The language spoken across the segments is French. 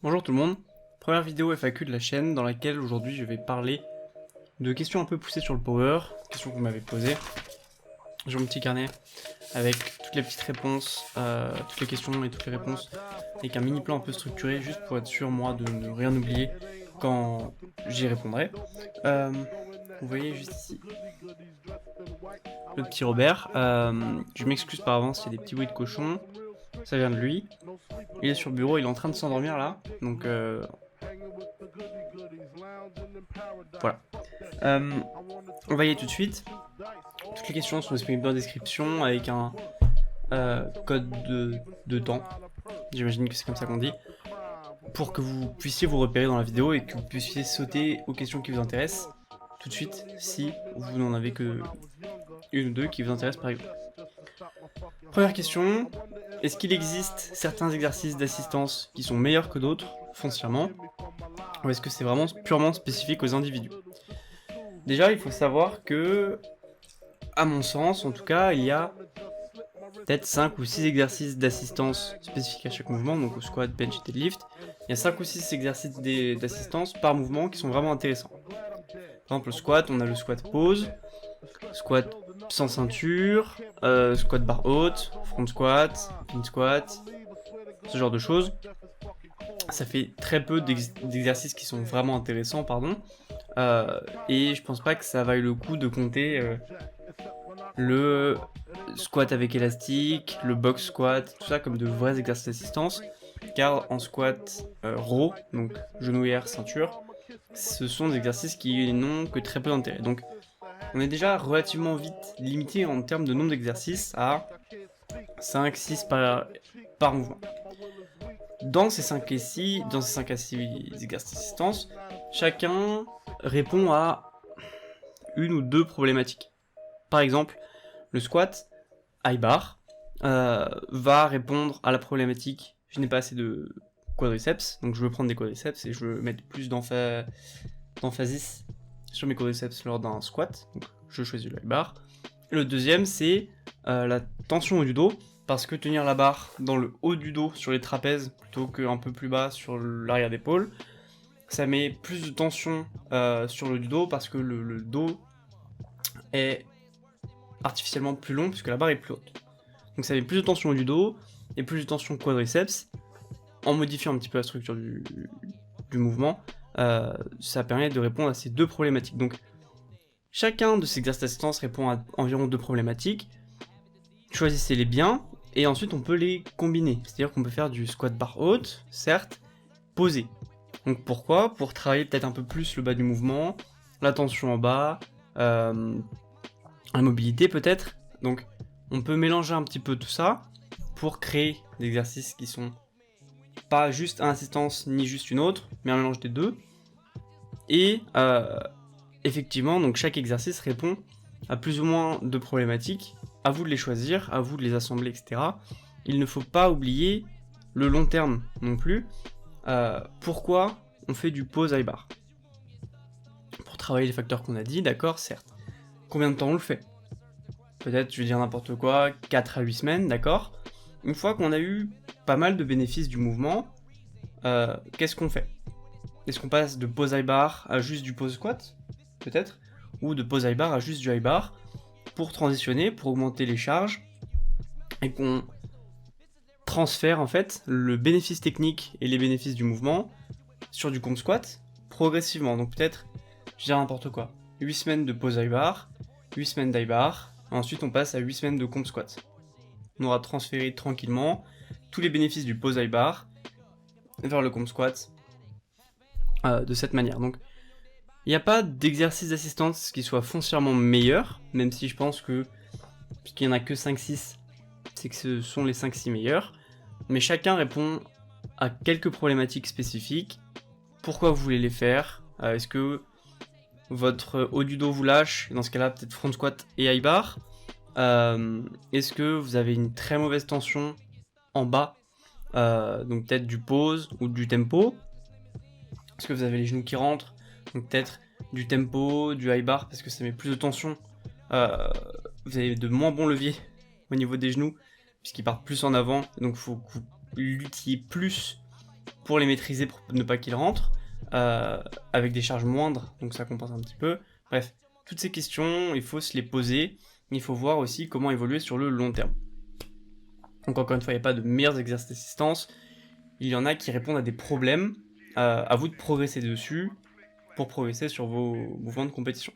Bonjour tout le monde, première vidéo FAQ de la chaîne dans laquelle aujourd'hui je vais parler de questions un peu poussées sur le power, questions que vous m'avez posées. J'ai mon petit carnet avec toutes les petites réponses, toutes les questions et toutes les réponses, avec un mini plan un peu structuré juste pour être sûr moi de ne rien oublier quand j'y répondrai. Vous voyez juste ici le petit Robert, je m'excuse par avance s'il y a des petits bruits de cochon, ça vient de lui. Il est sur le bureau, il est en train de s'endormir là, donc voilà. On va y aller tout de suite. Toutes les questions sont disponibles dans la description avec un code de temps, j'imagine que c'est comme ça qu'on dit, pour que vous puissiez vous repérer dans la vidéo et que vous puissiez sauter aux questions qui vous intéressent tout de suite si vous n'en avez que une ou deux qui vous intéressent par exemple. Première question, est-ce qu'il existe certains exercices d'assistance qui sont meilleurs que d'autres, foncièrement, ou est-ce que c'est vraiment purement spécifique aux individus? Déjà, il faut savoir que, à mon sens, en tout cas, il y a peut-être 5 ou 6 exercices d'assistance spécifiques à chaque mouvement, donc au squat, bench et deadlift. Il y a 5 ou 6 exercices d'assistance par mouvement qui sont vraiment intéressants. Par exemple, le squat, on a le squat pause, squat sans ceinture, squat barre haute, front squat, pin squat, ce genre de choses. Ça fait très peu d'exercices qui sont vraiment intéressants, pardon. Et je pense pas que ça vaille le coup de compter le squat avec élastique, le box squat, tout ça comme de vrais exercices d'assistance. Car en squat raw, donc genouillère, ceinture, ce sont des exercices qui n'ont que très peu d'intérêt. Donc on est déjà relativement vite limité en termes de nombre d'exercices à 5-6 par mouvement. Dans ces 5 à 6 exercices d'assistance, chacun répond à une ou deux problématiques. Par exemple, le squat high bar va répondre à la problématique je n'ai pas assez de quadriceps, donc je veux prendre des quadriceps et je veux mettre plus d'emphasis sur mes quadriceps lors d'un squat, donc je choisis le high bar. Et le deuxième, c'est la tension au du dos, parce que tenir la barre dans le haut du dos sur les trapèzes plutôt qu'un peu plus bas sur l'arrière d'épaule, ça met plus de tension sur le du dos parce que le dos est artificiellement plus long puisque la barre est plus haute. Donc ça met plus de tension au du dos et plus de tension au quadriceps. En modifiant un petit peu la structure du mouvement, ça permet de répondre à ces deux problématiques. Donc chacun de ces exercices d'assistance répond à environ deux problématiques. Choisissez-les bien et ensuite on peut les combiner. C'est-à-dire qu'on peut faire du squat barre haute, certes, posé. Donc pourquoi? Pour travailler peut-être un peu plus le bas du mouvement, la tension en bas, la mobilité peut-être. Donc on peut mélanger un petit peu tout ça pour créer des exercices qui sont pas juste un assistance ni juste une autre, mais un mélange des deux. Et effectivement, donc chaque exercice répond à plus ou moins de problématiques. À vous de les choisir, à vous de les assembler, etc. Il ne faut pas oublier le long terme non plus. Pourquoi on fait du pause high bar? Pour travailler les facteurs qu'on a dit, d'accord, certes. Combien de temps on le fait? Peut-être, je vais dire n'importe quoi, 4 à 8 semaines, d'accord. Une fois qu'on a eu pas mal de bénéfices du mouvement, qu'est-ce qu'on fait? Est-ce qu'on passe de pause high bar à juste du pause squat? Peut-être. Ou de pause high bar à juste du high bar pour transitionner, pour augmenter les charges et qu'on transfère en fait le bénéfice technique et les bénéfices du mouvement sur du comp squat progressivement. Donc peut-être, je dirais n'importe quoi, 8 semaines de pause high bar, 8 semaines d'high bar, ensuite on passe à 8 semaines de comp squat. On aura transféré tranquillement tous les bénéfices du pause high bar vers le comp squat de cette manière. Donc il n'y a pas d'exercice d'assistance qui soit foncièrement meilleur, même si je pense que, puisqu'il n'y en a que 5-6, c'est que ce sont les 5-6 meilleurs, mais chacun répond à quelques problématiques spécifiques. Pourquoi vous voulez les faire? Est-ce que votre haut du dos vous lâche? Dans ce cas-là, peut-être front squat et high bar. Est-ce que vous avez une très mauvaise tension en bas? Donc peut-être du pause ou du tempo. Est-ce que vous avez les genoux qui rentrent? Donc peut-être du tempo, du high bar parce que ça met plus de tension. Vous avez de moins bons leviers au niveau des genoux puisqu'ils partent plus en avant. Donc il faut que vous luttiez plus pour les maîtriser, pour ne pas qu'ils rentrent, avec des charges moindres, donc ça compense un petit peu. Bref, toutes ces questions, il faut se les poser, mais il faut voir aussi comment évoluer sur le long terme. Donc encore une fois, il n'y a pas de meilleurs exercices d'assistance, il y en a qui répondent à des problèmes, à vous de progresser dessus, pour progresser sur vos mouvements de compétition.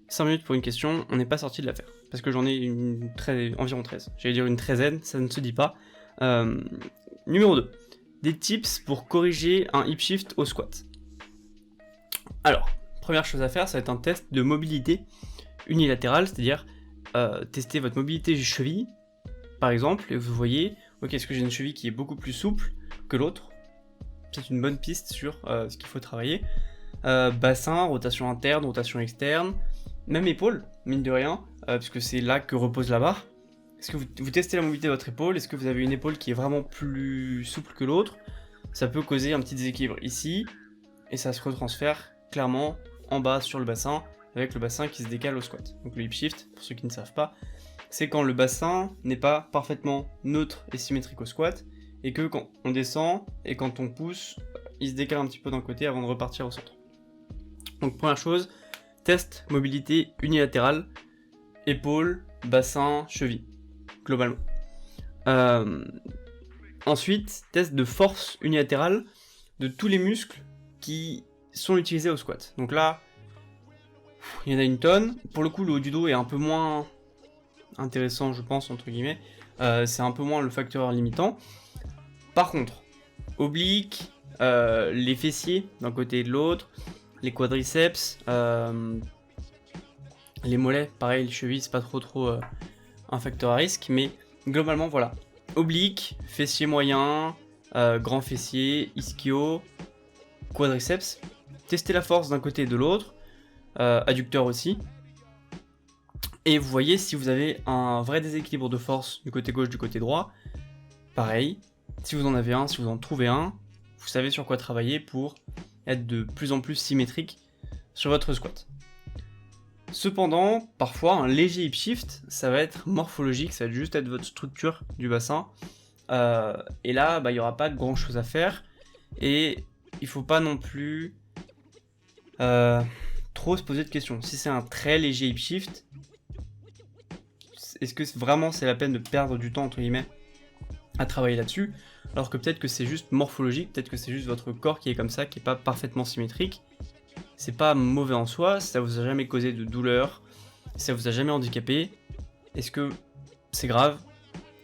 5 minutes pour une question, on n'est pas sorti de l'affaire, parce que j'en ai environ 13. J'allais dire une treizaine, ça ne se dit pas. Numéro 2. Des tips pour corriger un hip shift au squat. Alors, première chose à faire, ça va être un test de mobilité unilatérale, c'est-à-dire tester votre mobilité cheville, par exemple, et vous voyez, ok, est-ce que j'ai une cheville qui est beaucoup plus souple que l'autre? C'est une bonne piste sur ce qu'il faut travailler. Bassin, rotation interne, rotation externe, même épaule, mine de rien, puisque c'est là que repose la barre. Est-ce que vous testez la mobilité de votre épaule? Est-ce que vous avez une épaule qui est vraiment plus souple que l'autre? Ça peut causer un petit déséquilibre ici, et ça se retransfère clairement en bas sur le bassin, avec le bassin qui se décale au squat. Donc le hip shift, pour ceux qui ne savent pas, c'est quand le bassin n'est pas parfaitement neutre et symétrique au squat, et que quand on descend et quand on pousse, il se décale un petit peu d'un côté avant de repartir au centre. Donc première chose, test mobilité unilatérale, épaule, bassin, cheville, globalement. Ensuite, test de force unilatérale de tous les muscles qui sont utilisés au squat. Donc là, il y en a une tonne. Pour le coup, le haut du dos est un peu moins intéressant, je pense, entre guillemets. C'est un peu moins le facteur limitant. Par contre, obliques, les fessiers d'un côté et de l'autre, les quadriceps, les mollets, pareil, les chevilles, c'est pas trop un facteur à risque, mais globalement, voilà. Obliques, fessiers moyens, grand fessier, ischio, quadriceps. Testez la force d'un côté et de l'autre, adducteur aussi. Et vous voyez si vous avez un vrai déséquilibre de force du côté gauche, du côté droit. Pareil, si vous en avez un, si vous en trouvez un, vous savez sur quoi travailler pour être de plus en plus symétrique sur votre squat. Cependant, parfois, un léger hip shift, ça va être morphologique, ça va juste être votre structure du bassin. Et là, il n'y aura pas grand chose à faire. Et il faut pas non plus trop se poser de questions. Si c'est un très léger hip shift, est-ce que vraiment c'est la peine de perdre du temps, entre guillemets, à travailler là-dessus? Alors que peut-être que c'est juste morphologique, peut-être que c'est juste votre corps qui est comme ça, qui n'est pas parfaitement symétrique. C'est pas mauvais en soi, ça vous a jamais causé de douleur, ça vous a jamais handicapé. Est-ce que c'est grave?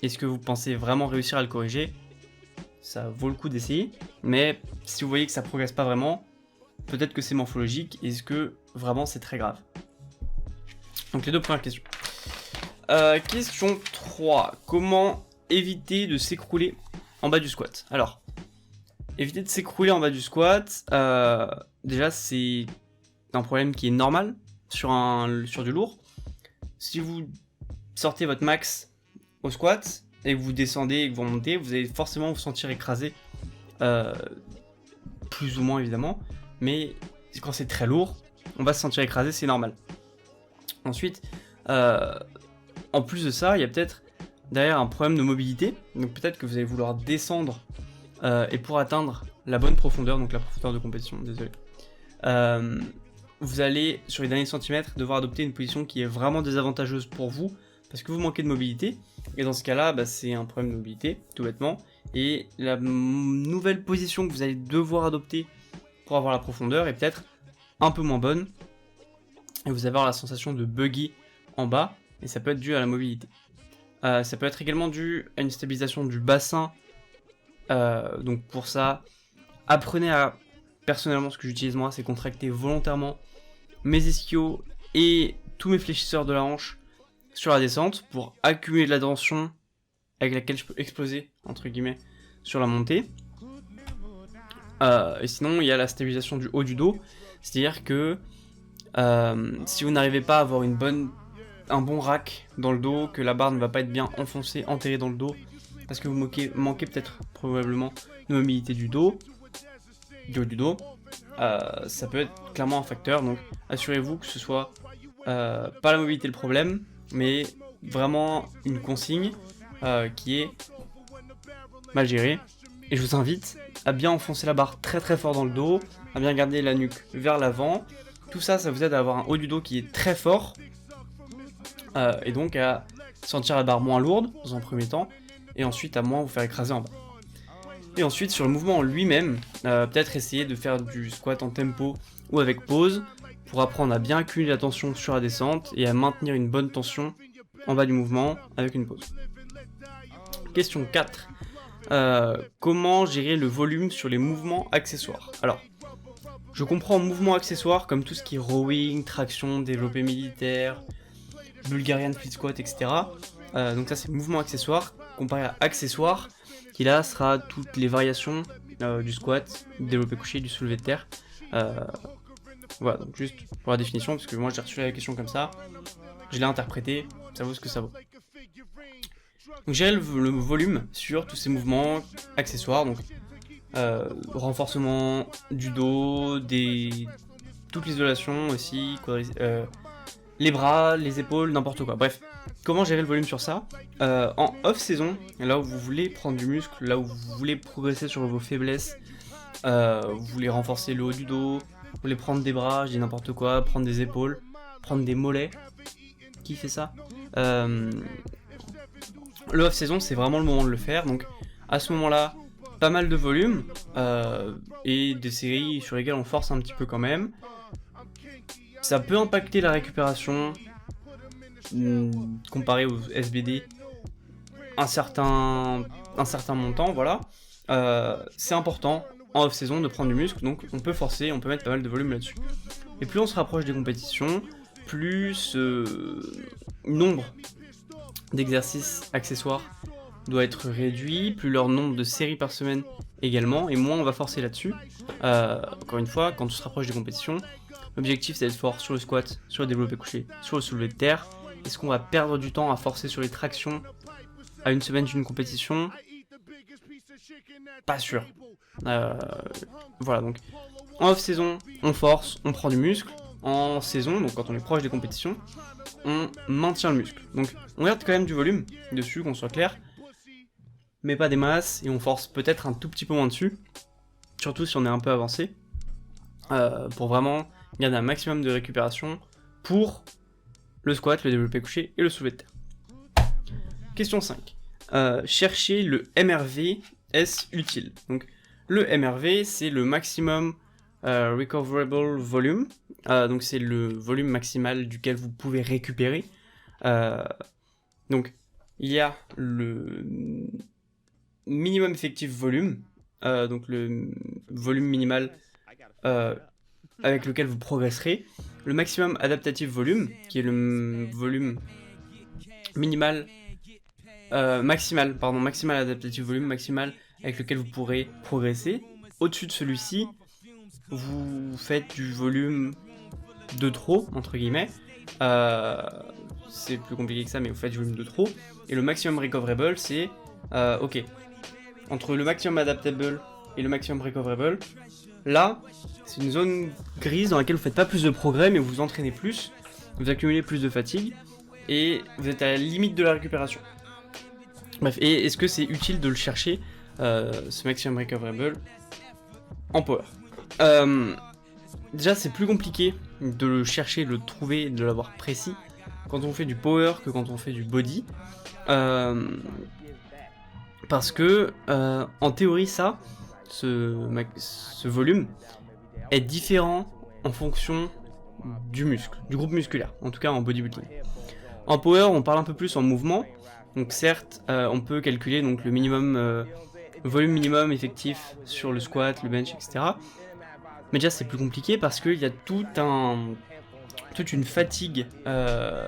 Est-ce que vous pensez vraiment réussir à le corriger? Ça vaut le coup d'essayer, mais si vous voyez que ça progresse pas vraiment, peut-être que c'est morphologique, est-ce que vraiment c'est très grave? Donc les deux premières questions. Question 3. Comment éviter de s'écrouler en bas du squat? Alors, éviter de s'écrouler en bas du squat, déjà c'est un problème qui est normal sur du lourd. Si vous sortez votre max au squat et que vous descendez et que vous remontez, vous allez forcément vous sentir écrasé, plus ou moins évidemment, mais quand c'est très lourd, on va se sentir écrasé, c'est normal. Ensuite, en plus de ça, il y a peut-être derrière un problème de mobilité, donc peut-être que vous allez vouloir descendre et pour atteindre la bonne profondeur, donc la profondeur de compétition, désolé, vous allez sur les derniers centimètres devoir adopter une position qui est vraiment désavantageuse pour vous parce que vous manquez de mobilité, et dans ce cas-là, c'est un problème de mobilité, tout bêtement, et la nouvelle position que vous allez devoir adopter pour avoir la profondeur est peut-être un peu moins bonne, et vous allez avoir la sensation de buggy en bas, et ça peut être dû à la mobilité. Ça peut être également dû à une stabilisation du bassin, donc pour ça, apprenez à, personnellement ce que j'utilise moi, c'est contracter volontairement mes ischios et tous mes fléchisseurs de la hanche sur la descente pour accumuler de la tension avec laquelle je peux exploser, entre guillemets, sur la montée. Et sinon, il y a la stabilisation du haut du dos, c'est-à-dire que si vous n'arrivez pas à avoir un bon rack dans le dos, que la barre ne va pas être bien enfoncée, enterrée dans le dos, parce que vous manquez peut-être probablement de mobilité du haut du dos, ça peut être clairement un facteur, donc assurez-vous que ce soit pas la mobilité le problème, mais vraiment une consigne qui est mal gérée Et je vous invite à bien enfoncer la barre très très fort dans le dos, à bien garder la nuque vers l'avant. Tout ça, ça vous aide à avoir un haut du dos qui est très fort, et donc à sentir la barre moins lourde dans un premier temps, et ensuite à moins vous faire écraser en bas. Et ensuite sur le mouvement en lui-même, peut-être essayer de faire du squat en tempo ou avec pause, pour apprendre à bien accumuler la tension sur la descente et à maintenir une bonne tension en bas du mouvement avec une pause. Question 4. Comment gérer le volume sur les mouvements accessoires? Alors, je comprends mouvements accessoires comme tout ce qui est rowing, traction, développé militaire, Bulgarian split squat, etc. Donc ça c'est mouvement accessoire, comparé à accessoire, qui là sera toutes les variations du squat, du développé couché, du soulevé de terre. Voilà, donc juste pour la définition, parce que moi j'ai reçu la question comme ça, je l'ai interprété, ça vaut ce que ça vaut. Donc gérer le volume sur tous ces mouvements accessoires, donc renforcement du dos, toute l'isolation aussi, les bras, les épaules, n'importe quoi. Bref, comment gérer le volume sur ça? En off-saison, là où vous voulez prendre du muscle, là où vous voulez progresser sur vos faiblesses, vous voulez renforcer le haut du dos, vous voulez prendre des bras, je dis n'importe quoi, prendre des épaules, prendre des mollets. Qui fait ça? Le off-saison, c'est vraiment le moment de le faire. Donc à ce moment-là, pas mal de volume et des séries sur lesquelles on force un petit peu quand même. Ça peut impacter la récupération comparé aux SBD un certain montant, voilà. C'est important en off-saison de prendre du muscle, donc on peut forcer, on peut mettre pas mal de volume là-dessus. Et plus on se rapproche des compétitions, plus nombre d'exercices accessoires doit être réduit, plus leur nombre de séries par semaine également, et moins on va forcer là-dessus. Encore une fois, quand on se rapproche des compétitions, l'objectif c'est d'être fort sur le squat, sur le développé couché, sur le soulevé de terre. Est-ce qu'on va perdre du temps à forcer sur les tractions à une semaine d'une compétition? Pas sûr. Voilà, donc en off-saison, on force, on prend du muscle. En saison, donc quand on est proche des compétitions, on maintient le muscle. Donc on garde quand même du volume dessus, qu'on soit clair, mais pas des masses, et on force peut-être un tout petit peu moins dessus, surtout si on est un peu avancé, pour vraiment garder un maximum de récupération pour le squat, le développé couché et le soulevé de terre. Question 5. Chercher le MRV, est-ce utile? Donc le MRV, c'est le maximum recoverable volume, donc c'est le volume maximal duquel vous pouvez récupérer. Donc il y a le minimum effectif volume, donc le volume minimal avec lequel vous progresserez, le maximum adaptatif volume, qui est le volume maximal adaptatif volume maximal avec lequel vous pourrez progresser. Au-dessus de celui-ci, vous faites du volume de trop, entre guillemets. C'est plus compliqué que ça, mais vous faites du volume de trop. Et le maximum recoverable, c'est ok. Entre le maximum adaptable et le maximum recoverable, là, c'est une zone grise dans laquelle vous faites pas plus de progrès, mais vous entraînez plus, vous accumulez plus de fatigue, et vous êtes à la limite de la récupération. Bref, et est-ce que c'est utile de le chercher, ce maximum recoverable, en power? Déjà, c'est plus compliqué de le chercher, de le trouver, de l'avoir précis quand on fait du power que quand on fait du body. Parce que, en théorie, ce volume est différent en fonction du muscle, du groupe musculaire, en tout cas en bodybuilding. En power, on parle un peu plus en mouvement, donc certes, on peut calculer donc, le minimum, volume minimum effectif sur le squat, le bench, etc. Mais déjà, c'est plus compliqué parce qu'il y a toute une fatigue, je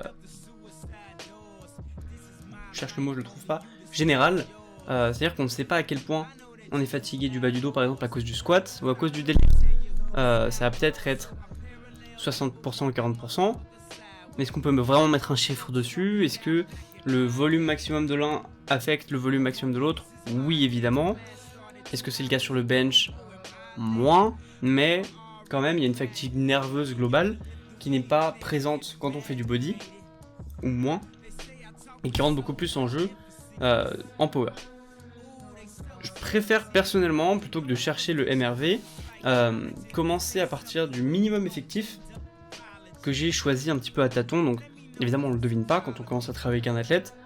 cherche le mot, je le trouve pas, générale. C'est-à-dire qu'on ne sait pas à quel point on est fatigué du bas du dos, par exemple, à cause du squat ou à cause du deadlift. Ça va peut-être être 60% ou 40%. Mais est-ce qu'on peut vraiment mettre un chiffre dessus? Est-ce que le volume maximum de l'un affecte le volume maximum de l'autre? Oui, évidemment. Est-ce que c'est le cas sur le bench? Moins, mais quand même, il y a une fatigue nerveuse globale qui n'est pas présente quand on fait du body, ou moins, et qui rentre beaucoup plus en jeu en power. préfère personnellement, plutôt que de chercher le MRV, commencer à partir du minimum effectif que j'ai choisi un petit peu à tâtons. Donc évidemment on le devine pas quand on commence à travailler avec un athlète,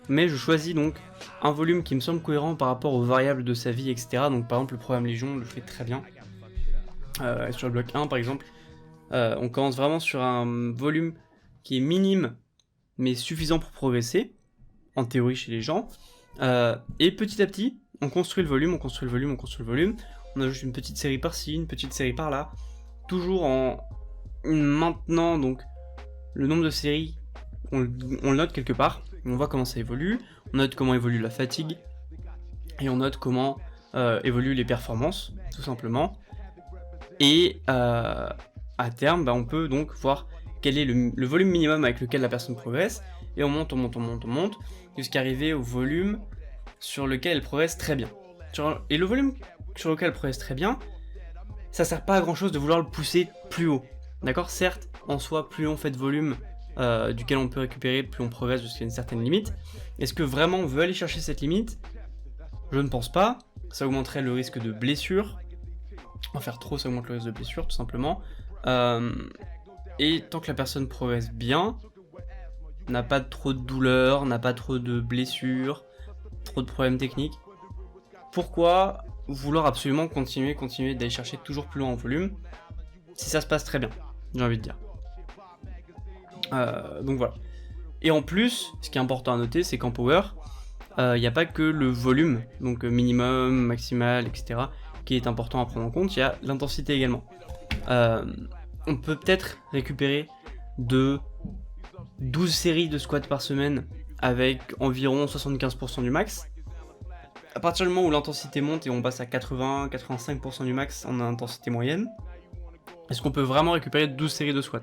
mais je choisis donc un volume qui me semble cohérent par rapport aux variables de sa vie, etc. Donc par exemple le programme Légion le fait très bien. Sur le bloc 1 par exemple, on commence vraiment sur un volume qui est minime mais suffisant pour progresser, en théorie chez les gens, et petit à petit on construit le volume, on ajoute une petite série par-ci, une petite série par-là, toujours en maintenant donc le nombre de séries, on le note quelque part, on voit comment ça évolue, on note comment évolue la fatigue, et on note comment évoluent les performances, tout simplement. Et à terme, on peut donc voir quel est le volume minimum avec lequel la personne progresse, et on monte, jusqu'à arriver au volume sur lequel elle progresse très bien. Et le volume sur lequel elle progresse très bien, ça sert pas à grand chose de vouloir le pousser plus haut. D'accord ? Certes, en soi, plus on fait de volume duquel on peut récupérer, plus on progresse jusqu'à une certaine limite. Est-ce que vraiment on veut aller chercher cette limite ? Je ne pense pas. Ça augmenterait le risque de blessure. En faire trop, ça augmente le risque de blessure, tout simplement. Et tant que la personne progresse bien, n'a pas trop de douleur, n'a pas trop de blessures, trop de problèmes techniques, pourquoi vouloir absolument continuer d'aller chercher toujours plus loin en volume si ça se passe très bien, j'ai envie de dire. Donc voilà. Et en plus, ce qui est important à noter, c'est qu'en power, il n'y a pas que le volume, donc minimum, maximal, etc., qui est important à prendre en compte, il y a l'intensité également. On peut peut-être récupérer de 12 séries de squats par semaine avec environ 75% du max. À partir du moment où l'intensité monte et on passe à 80-85% du max en intensité moyenne, est-ce qu'on peut vraiment récupérer 12 séries de squats ?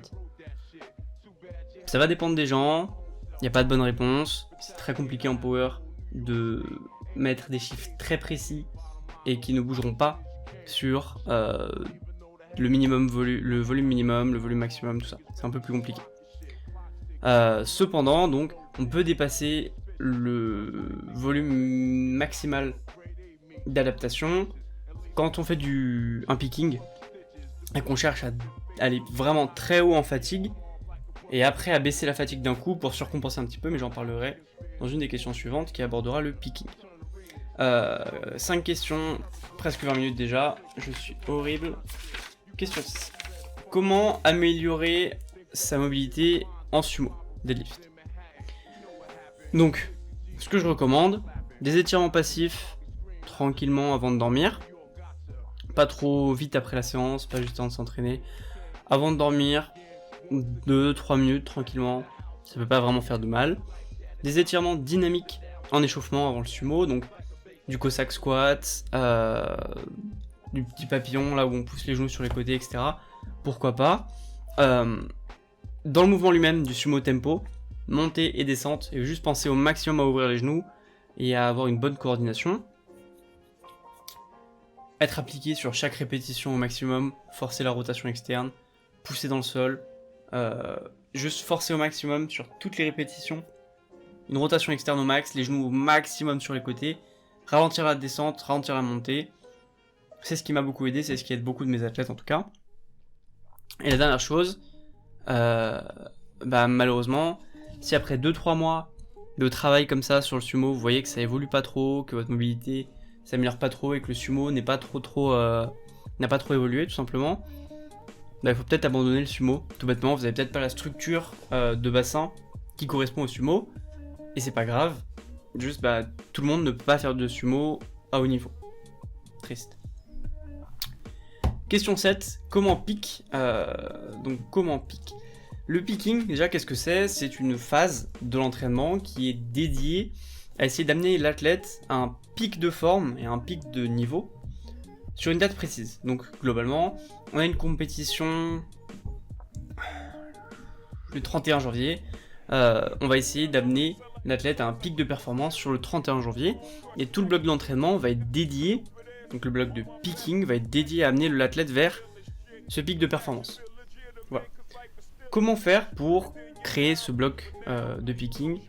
Ça va dépendre des gens, il n'y a pas de bonne réponse, c'est très compliqué en power de mettre des chiffres très précis et qui ne bougeront pas sur le volume minimum, le volume maximum, tout ça. C'est un peu plus compliqué. Cependant, donc, on peut dépasser le volume maximal d'adaptation quand on fait un picking et qu'on cherche à aller vraiment très haut en fatigue et après à baisser la fatigue d'un coup pour surcompenser un petit peu, mais j'en parlerai dans une des questions suivantes qui abordera le picking. 5 questions, presque 20 minutes déjà, je suis horrible. Question 6. Comment améliorer sa mobilité en sumo, deadlift ? Donc, ce que je recommande, des étirements passifs, tranquillement avant de dormir. Pas trop vite après la séance, pas juste avant de s'entraîner. Avant de dormir, 2-3 minutes tranquillement, ça peut pas vraiment faire de mal. Des étirements dynamiques en échauffement avant le sumo, donc du Cossack squat, du petit papillon là où on pousse les genoux sur les côtés, etc. Pourquoi pas. Dans le mouvement lui-même du sumo tempo, montée et descente, et juste penser au maximum à ouvrir les genoux et à avoir une bonne coordination. Être appliqué sur chaque répétition au maximum, forcer la rotation externe, pousser dans le sol, juste forcer au maximum sur toutes les répétitions, une rotation externe au max, les genoux au maximum sur les côtés, ralentir la descente, ralentir la montée. C'est ce qui m'a beaucoup aidé, c'est ce qui aide beaucoup de mes athlètes en tout cas. Et la dernière chose, malheureusement, si après 2-3 mois de travail comme ça sur le sumo, vous voyez que ça évolue pas trop, que votre mobilité s'améliore pas trop et que le sumo n'a pas trop évolué tout simplement, il faut peut-être abandonner le sumo. Tout bêtement, vous avez peut-être pas la structure de bassin qui correspond au sumo, et c'est pas grave, juste tout le monde ne peut pas faire de sumo à haut niveau. Triste. Question 7, comment pick comment pick ? Le picking, déjà, qu'est-ce que c'est ? C'est une phase de l'entraînement qui est dédiée à essayer d'amener l'athlète à un pic de forme et à un pic de niveau sur une date précise. Donc, globalement, on a une compétition le 31 janvier. On va essayer d'amener l'athlète à un pic de performance sur le 31 janvier. Et tout le bloc d'entraînement va être dédié, donc le bloc de picking va être dédié à amener l'athlète vers ce pic de performance. Voilà. Comment faire pour créer ce bloc de picking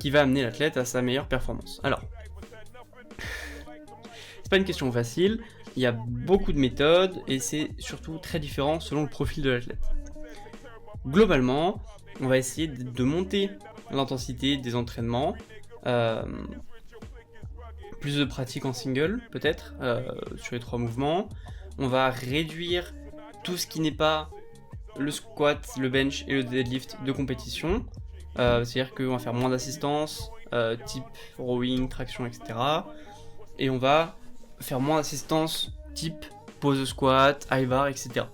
qui va amener l'athlète à sa meilleure performance ? Alors, pas une question facile, il y a beaucoup de méthodes et c'est surtout très différent selon le profil de l'athlète. Globalement, on va essayer de monter l'intensité des entraînements, plus de pratique en single peut-être sur les 3 mouvements. On va réduire tout ce qui n'est pas le squat, le bench et le deadlift de compétition. C'est-à-dire qu'on va faire moins d'assistance, type rowing, traction, etc. Et on va faire moins d'assistance, type pose squat, high bar, etc.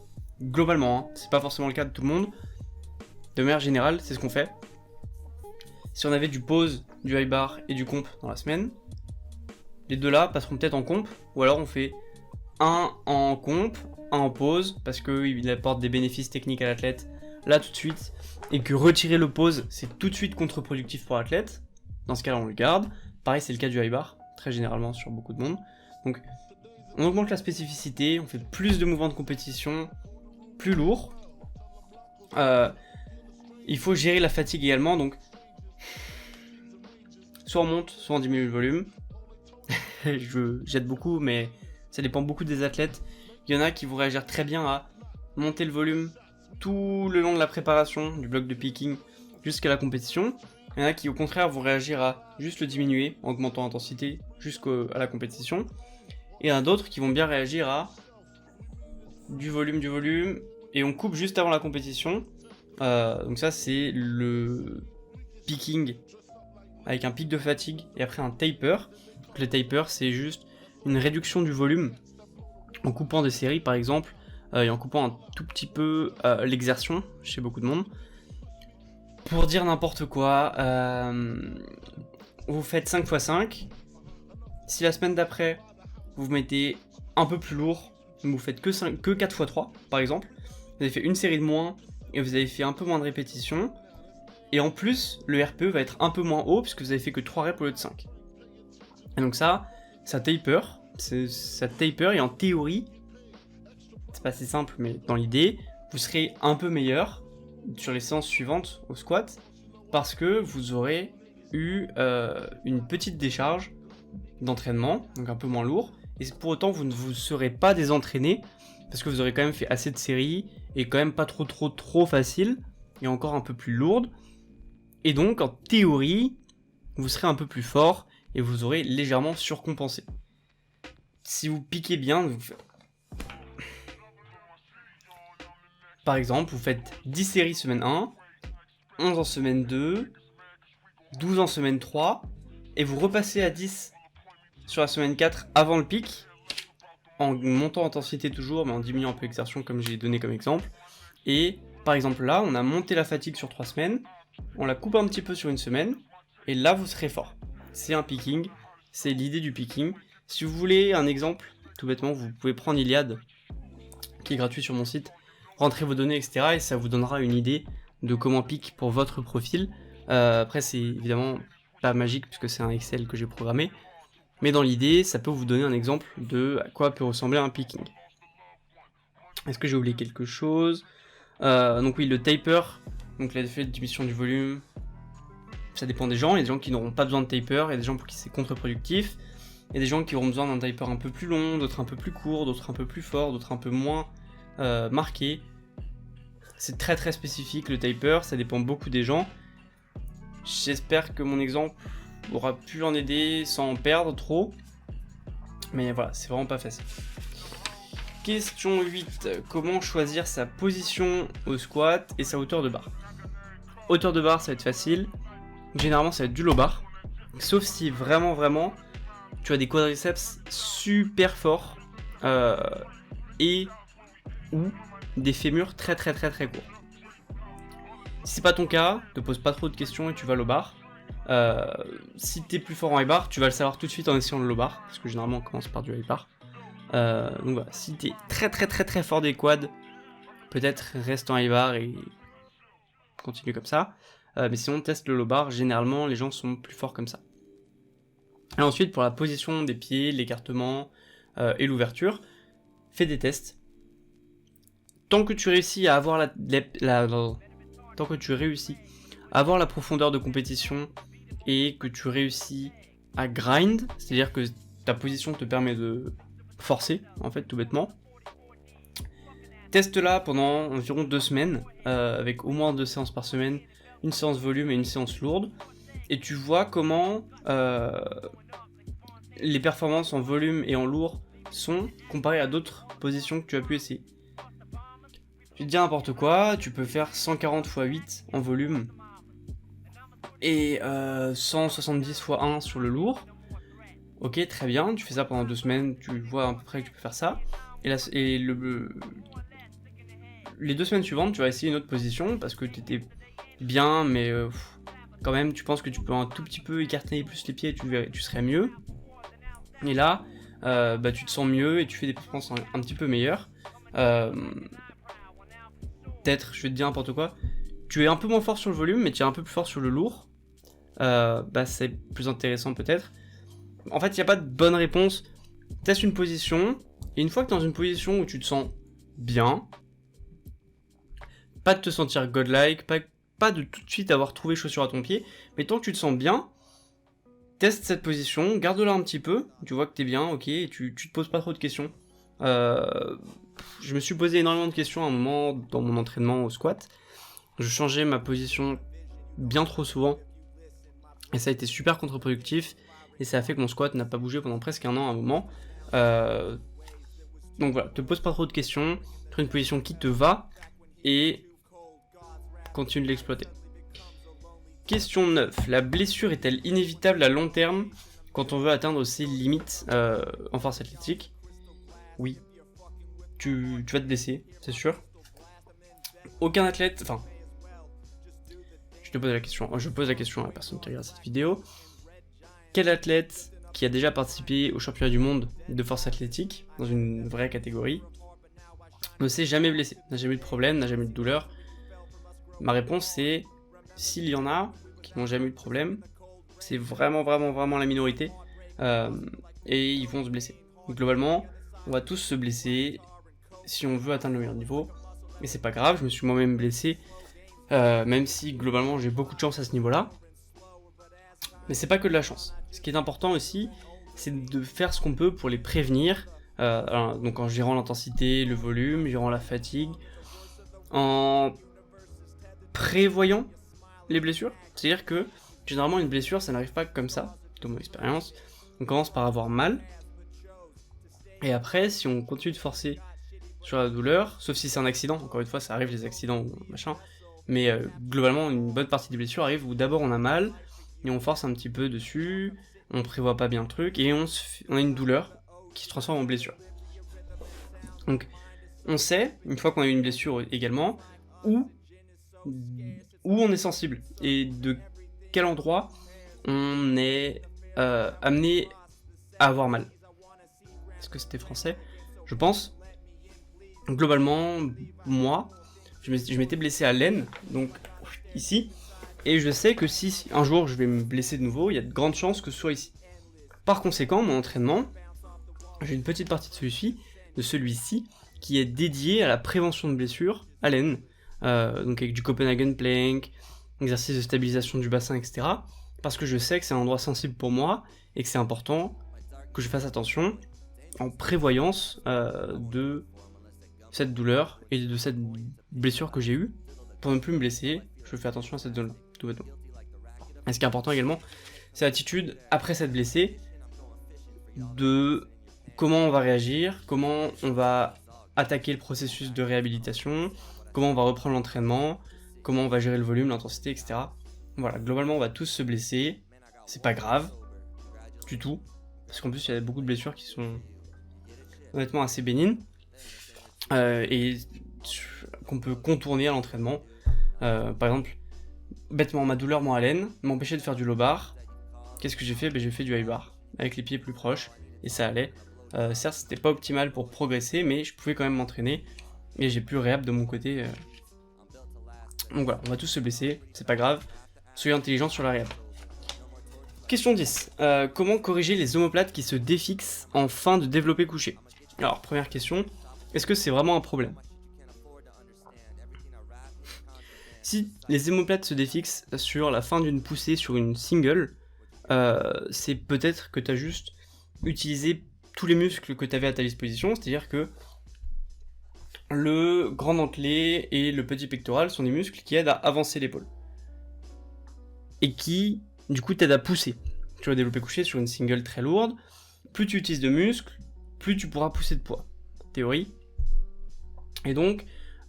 Globalement, hein, c'est pas forcément le cas de tout le monde. De manière générale, c'est ce qu'on fait. Si on avait du pose, du high bar et du comp dans la semaine, les deux là passeront peut-être en comp, ou alors on fait un en comp, un en pause, parce qu'il apporte des bénéfices techniques à l'athlète là tout de suite, et que retirer le pause, c'est tout de suite contre-productif pour l'athlète. Dans ce cas-là, on le garde. Pareil, c'est le cas du high bar, très généralement sur beaucoup de monde. Donc, on augmente la spécificité, on fait plus de mouvements de compétition, plus lourd. Il faut gérer la fatigue également, donc soit on monte, soit on diminue le volume. Je jette beaucoup, mais ça dépend beaucoup des athlètes. Il y en a qui vont réagir très bien à monter le volume tout le long de la préparation, du bloc de picking jusqu'à la compétition. Il y en a qui au contraire vont réagir à juste le diminuer en augmentant l'intensité jusqu'à la compétition. Et il y en a d'autres qui vont bien réagir à du volume, et on coupe juste avant la compétition. Donc ça c'est le picking avec un pic de fatigue et après un taper. Donc le taper c'est juste une réduction du volume en coupant des séries par exemple et en coupant un tout petit peu l'exertion chez beaucoup de monde. Pour dire n'importe quoi, vous faites 5x5. Si la semaine d'après vous mettez un peu plus lourd, vous faites que 4x3 par exemple, vous avez fait une série de moins et vous avez fait un peu moins de répétitions, et en plus le RPE va être un peu moins haut puisque vous avez fait que 3 reps au lieu de 5. Et donc ça taper, et en théorie, c'est pas si simple mais dans l'idée, vous serez un peu meilleur sur les séances suivantes au squat parce que vous aurez eu une petite décharge d'entraînement, donc un peu moins lourd, et pour autant vous ne vous serez pas désentraîné parce que vous aurez quand même fait assez de séries et quand même pas trop facile et encore un peu plus lourde, et donc en théorie vous serez un peu plus fort et vous aurez légèrement surcompensé. Si vous piquez bien, par exemple vous faites 10 séries semaine 1, 11 en semaine 2, 12 en semaine 3, et vous repassez à 10 sur la semaine 4 avant le pic, en montant en intensité toujours, mais en diminuant un peu l'exertion comme j'ai donné comme exemple. Et par exemple là, on a monté la fatigue sur 3 semaines, on la coupe un petit peu sur une semaine, et là vous serez fort. C'est un picking, c'est l'idée du picking. Si vous voulez un exemple, tout bêtement, vous pouvez prendre Iliad, qui est gratuit sur mon site, rentrez vos données, etc. et ça vous donnera une idée de comment pique pour votre profil. Après c'est évidemment pas magique puisque c'est un Excel que j'ai programmé, mais dans l'idée ça peut vous donner un exemple de à quoi peut ressembler un picking. Est-ce que j'ai oublié quelque chose? Donc oui, le taper, donc l'effet de diminution du volume, ça dépend des gens. Il y a des gens qui n'auront pas besoin de taper, il y a des gens pour qui c'est contre-productif, il y a des gens qui auront besoin d'un taper un peu plus long, d'autres un peu plus court, d'autres un peu plus fort, d'autres un peu moins marqué. C'est très très spécifique le taper, ça dépend beaucoup des gens. J'espère que mon exemple aura pu en aider sans en perdre trop, mais voilà, c'est vraiment pas facile. Question 8, comment choisir sa position au squat et sa hauteur de barre? Hauteur de barre, ça va être facile, généralement ça va être du low bar, sauf si vraiment tu as des quadriceps super forts et ou des fémurs très courts. Si c'est pas ton cas, te pose pas trop de questions et tu vas low bar. Si t'es plus fort en high bar, tu vas le savoir tout de suite en essayant le low bar, parce que généralement on commence par du high bar. Donc voilà, si t'es très fort des quads, peut-être reste en high bar et continue comme ça. Mais sinon teste le low bar, généralement les gens sont plus forts comme ça. Et ensuite pour la position des pieds, l'écartement et l'ouverture, fais des tests. Tant que tu réussis à avoir tant que tu réussis à avoir la profondeur de compétition et que tu réussis à grind, c'est-à-dire que ta position te permet de forcer, en fait, tout bêtement. Teste-la pendant environ 2 semaines, avec au moins 2 séances par semaine, une séance volume et une séance lourde, et tu vois comment les performances en volume et en lourd sont comparées à d'autres positions que tu as pu essayer. Je vais te dire n'importe quoi, tu peux faire 140 x 8 en volume, et 170 x 1 sur le lourd. Ok, très bien, tu fais ça pendant 2 semaines, tu vois à peu près que tu peux faire ça. Et les 2 semaines suivantes, tu vas essayer une autre position parce que tu étais bien, mais quand même, tu penses que tu peux un tout petit peu écarter plus les pieds et tu serais mieux. Et là, tu te sens mieux et tu fais des performances un petit peu meilleures. Peut-être, je vais te dire n'importe quoi, tu es un peu moins fort sur le volume, mais tu es un peu plus fort sur le lourd. C'est plus intéressant peut-être. En fait, il n'y a pas de bonne réponse. Teste une position, et une fois que tu es dans une position où tu te sens bien, pas de te sentir godlike, pas de tout de suite avoir trouvé chaussure à ton pied, mais tant que tu te sens bien, teste cette position, garde-la un petit peu, tu vois que t'es bien, ok, et tu te poses pas trop de questions. Je me suis posé énormément de questions à un moment dans mon entraînement au squat. Je changeais ma position bien trop souvent, et ça a été super contre-productif, et ça a fait que mon squat n'a pas bougé pendant presque 1 an à un moment. Donc voilà, te pose pas trop de questions, trouve une position qui te va, et continue de l'exploiter. Question 9. La blessure est-elle inévitable à long terme quand on veut atteindre ses limites en force athlétique? Oui. Tu vas te blesser, c'est sûr. Aucun athlète... Enfin... Je pose la question à la personne qui regarde cette vidéo. Quel athlète qui a déjà participé au championnat du monde de force athlétique, dans une vraie catégorie, ne s'est jamais blessé, n'a jamais eu de problème, n'a jamais eu de douleur? Ma réponse c'est, s'il y en a qui n'ont jamais eu de problème, c'est vraiment la minorité, et ils vont se blesser. Donc, globalement, on va tous se blesser si on veut atteindre le meilleur niveau, mais c'est pas grave, je me suis moi-même blessé, même si globalement j'ai beaucoup de chance à ce niveau-là. Mais c'est pas que de la chance. Ce qui est important aussi, c'est de faire ce qu'on peut pour les prévenir, donc en gérant l'intensité, le volume, gérant la fatigue, en prévoyant les blessures. C'est-à-dire que généralement une blessure ça n'arrive pas comme ça, de mon expérience. On commence par avoir mal, et après si on continue de forcer sur la douleur, sauf si c'est un accident, encore une fois ça arrive les accidents ou machin, mais globalement une bonne partie des blessures arrive où d'abord on a mal, et on force un petit peu dessus, on prévoit pas bien le truc, et on a une douleur qui se transforme en blessure. Donc on sait, une fois qu'on a eu une blessure également, où on est sensible, et de quel endroit on est amené à avoir mal. Est-ce que c'était français? Je pense. Donc, globalement, moi, je m'étais blessé à l'aine, donc ici, et je sais que si un jour je vais me blesser de nouveau, il y a de grandes chances que ce soit ici. Par conséquent, mon entraînement, j'ai une petite partie de celui-ci qui est dédié à la prévention de blessures à l'aine, donc avec du Copenhagen Plank, exercice de stabilisation du bassin, etc. Parce que je sais que c'est un endroit sensible pour moi et que c'est important que je fasse attention en prévoyance de cette douleur et de cette blessure que j'ai eue. Pour ne plus me blesser, je fais attention à cette zone-là, tout bêtement. Et ce qui est important également, c'est l'attitude après s'être blessé, de comment on va réagir, comment on va attaquer le processus de réhabilitation, comment on va reprendre l'entraînement, comment on va gérer le volume, l'intensité, etc. Voilà, globalement on va tous se blesser, c'est pas grave, du tout, parce qu'en plus il y a beaucoup de blessures qui sont honnêtement assez bénignes, et qu'on peut contourner à l'entraînement. Par exemple, bêtement, ma douleur à l'aine m'empêchait de faire du low bar. Qu'est-ce que j'ai fait? J'ai fait du high bar, avec les pieds plus proches, et ça allait. Certes, c'était pas optimal pour progresser, mais je pouvais quand même m'entraîner, et j'ai pu réhab de mon côté. Donc voilà, on va tous se blesser, c'est pas grave, soyez intelligents sur la réhab. Question 10. Comment corriger les omoplates qui se défixent en fin de développé couché? Alors, première question, est-ce que c'est vraiment un problème? Si les omoplates se défixent sur la fin d'une poussée sur une single, c'est peut-être que tu as juste utiliser tous les muscles que tu avais à ta disposition, c'est-à-dire que le grand dentelé et le petit pectoral sont des muscles qui aident à avancer l'épaule. Et qui, du coup, t'aident à pousser. Tu vas développer couché sur une single très lourde. Plus tu utilises de muscles, plus tu pourras pousser de poids. Théorie. Et donc,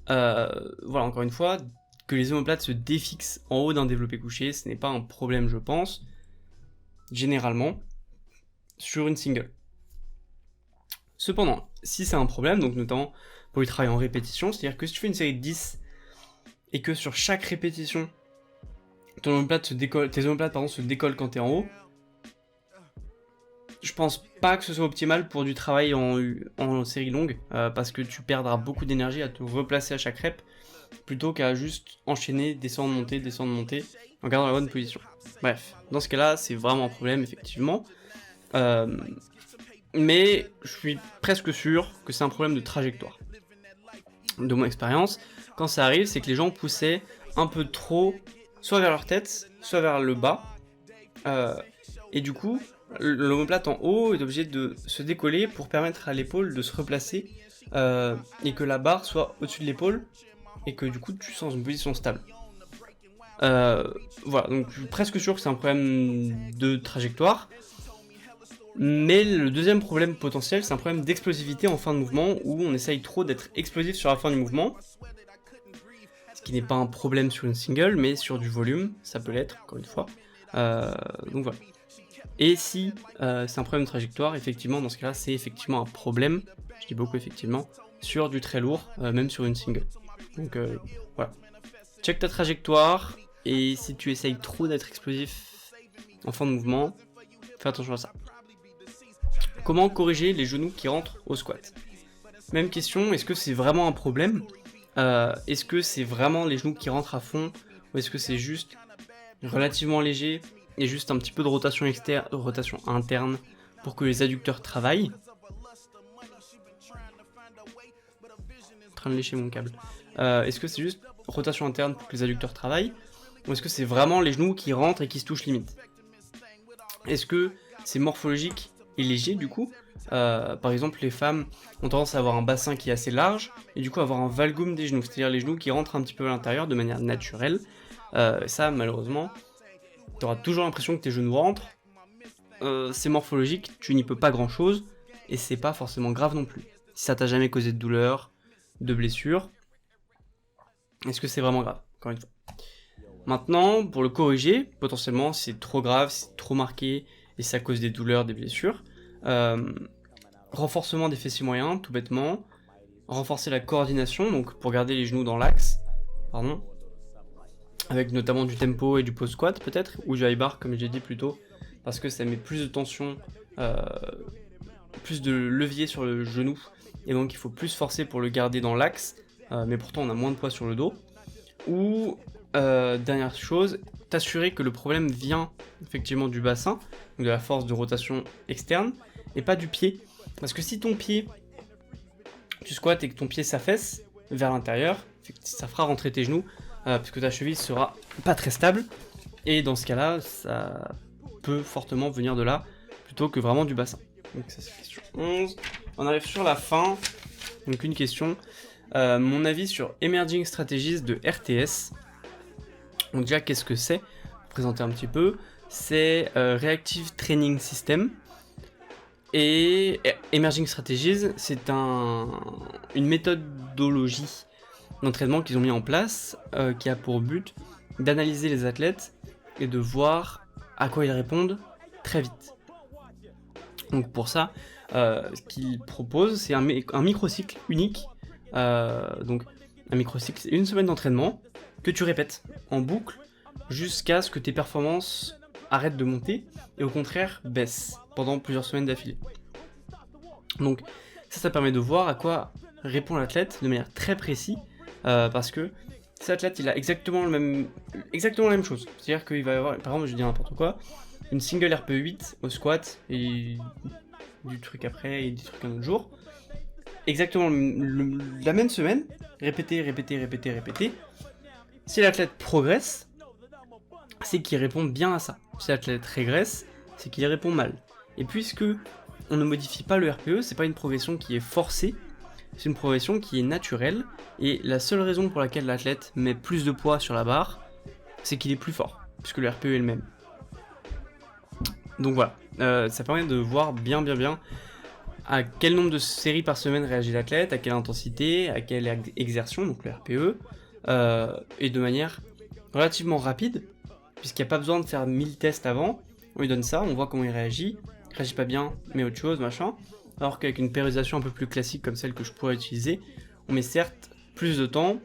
voilà, encore une fois, que les omoplates se défixent en haut d'un développé couché, ce n'est pas un problème, je pense, généralement, sur une single. Cependant, si c'est un problème, donc notamment pour le travail en répétition, c'est-à-dire que si tu fais une série de 10 et que sur chaque répétition, tes omoplates se décollent quand t'es en haut, je pense pas que ce soit optimal pour du travail en série longue, parce que tu perdras beaucoup d'énergie à te replacer à chaque rep, plutôt qu'à juste enchaîner, descendre, monter, en gardant la bonne position. Bref, dans ce cas-là, c'est vraiment un problème, effectivement. Mais je suis presque sûr que c'est un problème de trajectoire. De mon expérience, quand ça arrive, c'est que les gens poussaient un peu trop, soit vers leur tête, soit vers le bas, et du coup, l'omoplate en haut est obligé de se décoller pour permettre à l'épaule de se replacer, et que la barre soit au-dessus de l'épaule, et que du coup tu sens une position stable. Voilà, donc je suis presque sûr que c'est un problème de trajectoire. Mais le deuxième problème potentiel, c'est un problème d'explosivité en fin de mouvement, où on essaye trop d'être explosif sur la fin du mouvement, ce qui n'est pas un problème sur une single, mais sur du volume, ça peut l'être, encore une fois. Donc voilà. Et si c'est un problème de trajectoire, effectivement, dans ce cas-là, c'est effectivement un problème, je dis beaucoup effectivement, sur du très lourd, même sur une single. Donc voilà. Check ta trajectoire, et si tu essayes trop d'être explosif en fin de mouvement, fais attention à ça. Comment corriger les genoux qui rentrent au squat? Même question, est-ce que c'est vraiment un problème? Est-ce que c'est vraiment les genoux qui rentrent à fond? Ou est-ce que c'est juste relativement léger et juste un petit peu de rotation externe, rotation interne pour que les adducteurs travaillent? En train de lécher mon câble. Est-ce que c'est juste rotation interne pour que les adducteurs travaillent? Ou est-ce que c'est vraiment les genoux qui rentrent et qui se touchent limite? Est-ce que c'est morphologique et léger du coup? Par exemple, les femmes ont tendance à avoir un bassin qui est assez large et du coup avoir un valgum des genoux, c'est-à-dire les genoux qui rentrent un petit peu à l'intérieur de manière naturelle. Ça, malheureusement, tu auras toujours l'impression que tes genoux rentrent. C'est morphologique, tu n'y peux pas grand-chose et c'est pas forcément grave non plus. Si ça t'a jamais causé de douleur, de blessure, est-ce que c'est vraiment grave? Encore une fois. Maintenant, pour le corriger, potentiellement c'est trop grave, c'est trop marqué et ça cause des douleurs, des blessures. Renforcement des fessiers moyens, tout bêtement. Renforcer la coordination, donc pour garder les genoux dans l'axe, pardon. Avec notamment du tempo et du pose squat peut-être, ou du high bar comme j'ai dit plus tôt, parce que ça met plus de tension, plus de levier sur le genou, et donc il faut plus forcer pour le garder dans l'axe, mais pourtant on a moins de poids sur le dos. Ou, dernière chose, t'assurer que le problème vient effectivement du bassin, donc de la force de rotation externe, et pas du pied. Parce que si ton pied, tu squattes et que ton pied s'affaisse vers l'intérieur, ça fera rentrer tes genoux, puisque ta cheville sera pas très stable, et dans ce cas-là, ça peut fortement venir de là, plutôt que vraiment du bassin. Donc ça c'est question 11. On arrive sur la fin, donc une question. Mon avis sur Emerging Strategies de RTS. Donc déjà, qu'est-ce que c'est? Pour présenter un petit peu, c'est Reactive Training System. Et Emerging Strategies, c'est une méthodologie d'entraînement qu'ils ont mis en place, qui a pour but d'analyser les athlètes et de voir à quoi ils répondent très vite. Donc pour ça, ce qu'ils proposent, c'est un microcycle unique. Donc un microcycle, c'est une semaine d'entraînement que tu répètes en boucle jusqu'à ce que tes performances arrêtent de monter et au contraire baissent pendant plusieurs semaines d'affilée. Donc ça permet de voir à quoi répond l'athlète de manière très précise, parce que cet athlète il a exactement la même chose. C'est-à-dire qu'il va y avoir, par exemple je dis n'importe quoi, une single RPE8 au squat et du truc après et du truc un autre jour. Exactement la même semaine, répéter. Si l'athlète progresse, c'est qu'il répond bien à ça. Si l'athlète régresse, c'est qu'il répond mal. Et puisque on ne modifie pas le RPE, c'est pas une progression qui est forcée, c'est une progression qui est naturelle, et la seule raison pour laquelle l'athlète met plus de poids sur la barre, c'est qu'il est plus fort, puisque le RPE est le même. Donc voilà, ça permet de voir bien à quel nombre de séries par semaine réagit l'athlète, à quelle intensité, à quelle exertion, donc le RPE, et de manière relativement rapide, puisqu'il n'y a pas besoin de faire 1000 tests avant, on lui donne ça, on voit comment il réagit pas bien, mais autre chose, machin, alors qu'avec une périodisation un peu plus classique comme celle que je pourrais utiliser, on met certes plus de temps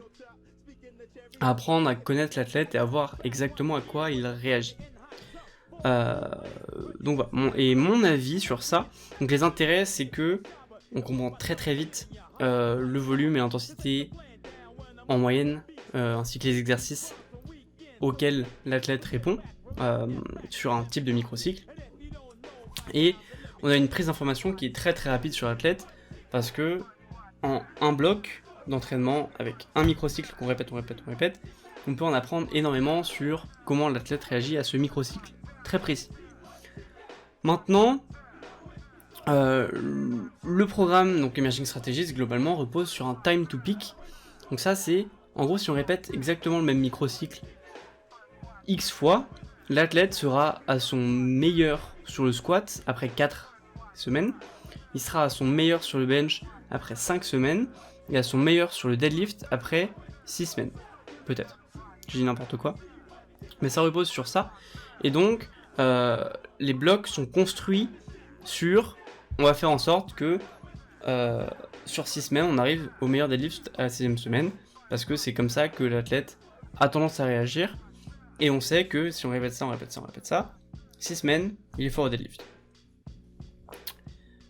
à apprendre à connaître l'athlète et à voir exactement à quoi il réagit. Donc voilà, et mon avis sur ça, donc les intérêts, c'est que on comprend très vite le volume et l'intensité en moyenne, ainsi que les exercices auxquels l'athlète répond sur un type de microcycle. Et on a une prise d'information qui est très rapide sur l'athlète, parce que en un bloc d'entraînement avec un microcycle qu'on répète, on peut en apprendre énormément sur comment l'athlète réagit à ce microcycle très précis. Maintenant, le programme, donc Emerging Strategies, globalement repose sur un time to peak. Donc ça, c'est en gros si on répète exactement le même microcycle X fois, l'athlète sera à son meilleur sur le squat après 4 semaines, il sera à son meilleur sur le bench après 5 semaines, et à son meilleur sur le deadlift après 6 semaines. Peut-être. Je dis n'importe quoi. Mais ça repose sur ça. Et donc, les blocs sont construits sur... On va faire en sorte que sur 6 semaines, on arrive au meilleur deadlift à la 6ème semaine, parce que c'est comme ça que l'athlète a tendance à réagir. Et on sait que si on répète ça, 6 semaines, il est fort au deadlift.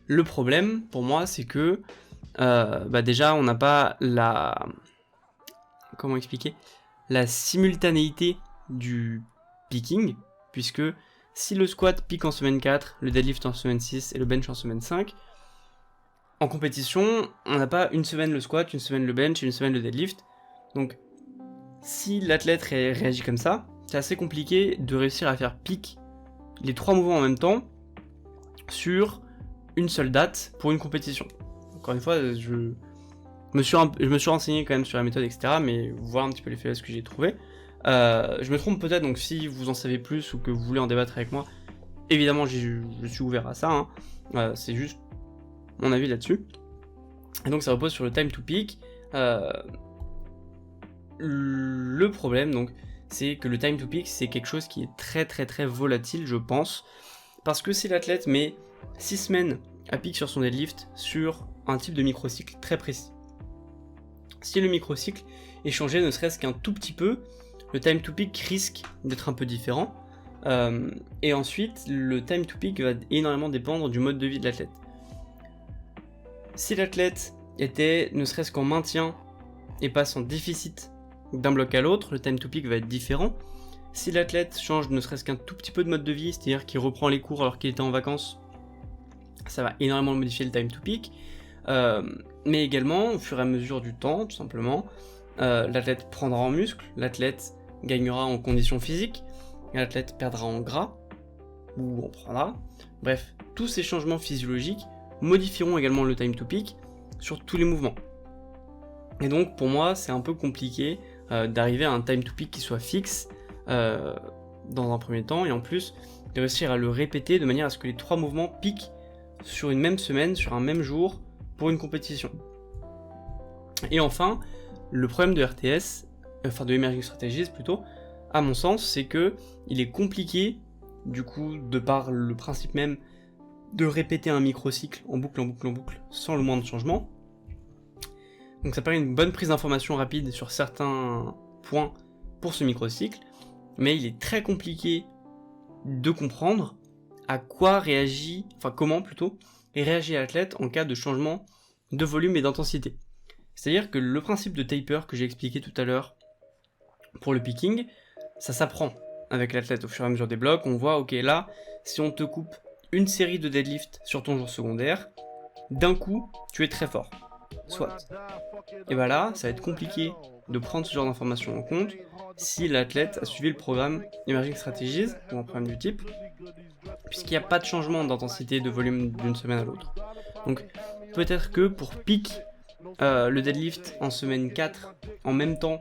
Le problème, pour moi, c'est que déjà, on n'a pas la... Comment expliquer ? La simultanéité du picking, puisque si le squat pique en semaine 4, le deadlift en semaine 6 et le bench en semaine 5, en compétition, on n'a pas une semaine le squat, une semaine le bench et une semaine le deadlift. Donc, si l'athlète réagit comme ça, c'est assez compliqué de réussir à faire pique les 3 mouvements en même temps sur une seule date pour une compétition. Encore une fois, je me suis renseigné quand même sur la méthode, etc. Mais voilà un petit peu les faiblesses que j'ai trouvées. Je me trompe peut-être, donc si vous en savez plus ou que vous voulez en débattre avec moi, évidemment je suis ouvert à ça. C'est juste mon avis là-dessus. Et donc ça repose sur le time to peak. Le problème, donc, c'est que le time to peak, c'est quelque chose qui est très volatile, je pense. Parce que si l'athlète met 6 semaines à pic sur son deadlift sur un type de microcycle très précis, si le microcycle est changé ne serait-ce qu'un tout petit peu, le time to peak risque d'être un peu différent. Et ensuite, le time to peak va énormément dépendre du mode de vie de l'athlète. Si l'athlète était ne serait-ce qu'en maintien et passe en déficit d'un bloc à l'autre, le time to peak va être différent. Si l'athlète change ne serait-ce qu'un tout petit peu de mode de vie, c'est-à-dire qu'il reprend les cours alors qu'il était en vacances, ça va énormément modifier le time to peak. Mais également, au fur et à mesure du temps, tout simplement, l'athlète prendra en muscle, l'athlète gagnera en condition physique, l'athlète perdra en gras, ou en prendra. Bref, tous ces changements physiologiques modifieront également le time to peak sur tous les mouvements. Et donc, pour moi, c'est un peu compliqué d'arriver à un time to peak qui soit fixe dans un premier temps, et en plus, de réussir à le répéter de manière à ce que les 3 mouvements piquent sur une même semaine, sur un même jour, pour une compétition. Et enfin, le problème de RTS, de Emerging Strategies plutôt, à mon sens, c'est que il est compliqué, du coup, de par le principe même de répéter un microcycle en boucle, sans le moindre changement. Donc ça permet une bonne prise d'information rapide sur certains points pour ce microcycle, mais il est très compliqué de comprendre à quoi réagit, comment plutôt, réagit l'athlète en cas de changement de volume et d'intensité. C'est-à-dire que le principe de taper que j'ai expliqué tout à l'heure pour le picking, ça s'apprend avec l'athlète au fur et à mesure des blocs. On voit, ok, là, si on te coupe une série de deadlift sur ton jour secondaire, d'un coup, tu es très fort. Soit. Et bah là, ça va être compliqué de prendre ce genre d'informations en compte si l'athlète a suivi le programme Emerging Strategies, ou un programme du type, puisqu'il n'y a pas de changement d'intensité de volume d'une semaine à l'autre. Donc peut-être que pour pic le deadlift en semaine 4 en même temps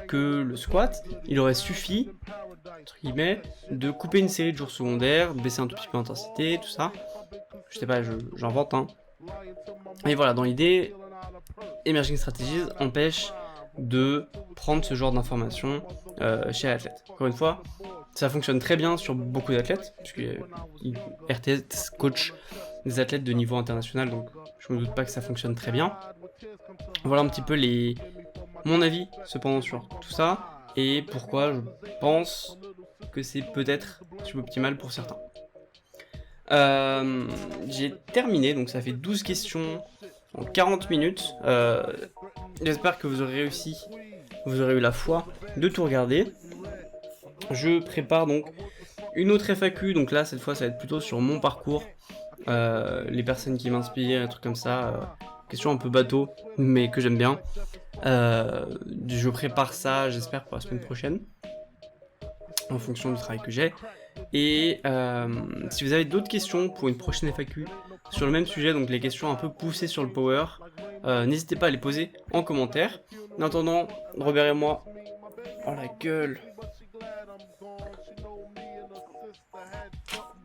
que le squat, il aurait suffi, entre guillemets, de couper une série de jours secondaires, de baisser un tout petit peu l'intensité, tout ça. Je sais pas, j'invente, hein. Et voilà, dans l'idée, Emerging Strategies empêche de prendre ce genre d'informations chez l'athlète. Encore une fois, ça fonctionne très bien sur beaucoup d'athlètes, puisque RTS coach des athlètes de niveau international, donc je me doute pas que ça fonctionne très bien. Voilà un petit peu mon avis cependant sur tout ça, et pourquoi je pense que c'est peut-être suboptimal pour certains. J'ai terminé, donc ça fait 12 questions en 40 minutes. J'espère que vous aurez réussi, vous aurez eu la foi de tout regarder. Je prépare donc une autre FAQ, donc là cette fois ça va être plutôt sur mon parcours, les personnes qui m'inspirent, des trucs comme ça, questions un peu bateau, mais que j'aime bien. Je prépare ça, j'espère, pour la semaine prochaine, en fonction du travail que j'ai. Et si vous avez d'autres questions pour une prochaine FAQ sur le même sujet, donc les questions un peu poussées sur le power, n'hésitez pas à les poser en commentaire. En attendant, Robert et moi, oh la gueule,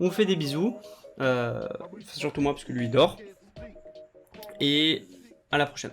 on fait des bisous, surtout moi parce que lui il dort, et à la prochaine.